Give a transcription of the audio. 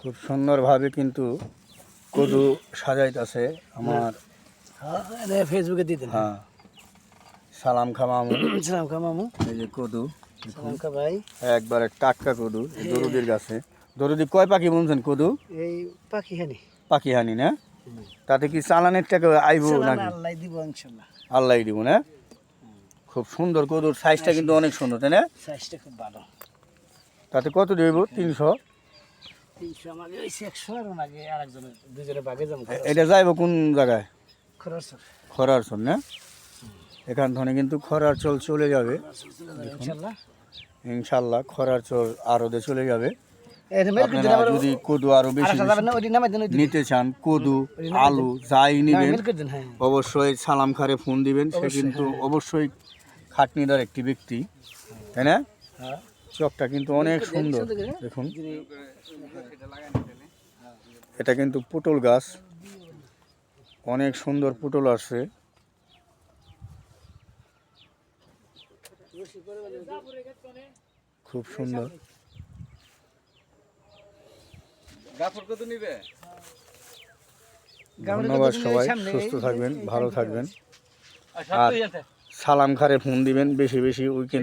খুব সুন্দরভাবে কিন্তু কদু সাজাইতেছে আমার। ফেসবুকে দিয়ে দেন। হ্যাঁ, সালাম খা মামু। সালাম খা মামু। এই যে কদু, সালাম খা ভাই। একবারে টাটকা কদু দরুদির গাছে। দরুদি কয় পাখি বুনছেন কদু? এই পাখি হানি। পাখি হানি না? তাতে কি চালানের টাকা আইব নাকি? আল্লাহ দিব ইনশাআল্লাহ। আল্লাহ দিব না? খুব সুন্দর কদুর সাইজটা কিন্তু অনেক সুন্দর, তাই না? সাইজটা খুব ভালো। তাতে কত দেব? 300? 300 আমাকে হইছে 100 আর আগে আরেকজনের দুজনে ভাগে যাবো। এটা যাইব কোন জায়গায়? খরচ খরার চল না? এখান থেকে কিন্তু খরার চল চলে যাবে ইনশাআল্লাহ। ইনশাল্লাহ। খরার চল আরদে চলে যাবে। এই মেল করে দিন। আপনারা যদি কদু আরো বেশি যাবেন না ওই নামাই দেন। নিতে চান, কদু আলু যাই নিবেন, মেল করে দেন। হ্যাঁ অবশ্যই সালাম খারে ফোন দিবেন। সে কিন্তু অবশ্যই খাটনিদার একটি ব্যক্তি, তাই না? হ্যাঁ চকটা কিন্তু অনেক সুন্দর দেখুন। এটা কিন্তু পুটল গাছ, অনেক সুন্দর পুটল আসছে। খুব সুন্দর। ধন্যবাদ সবাই, সুস্থ থাকবেন, ভালো থাকবেন, আর সালাম খারে ফোন দিবেন বেশি বেশি। উইকেন্ড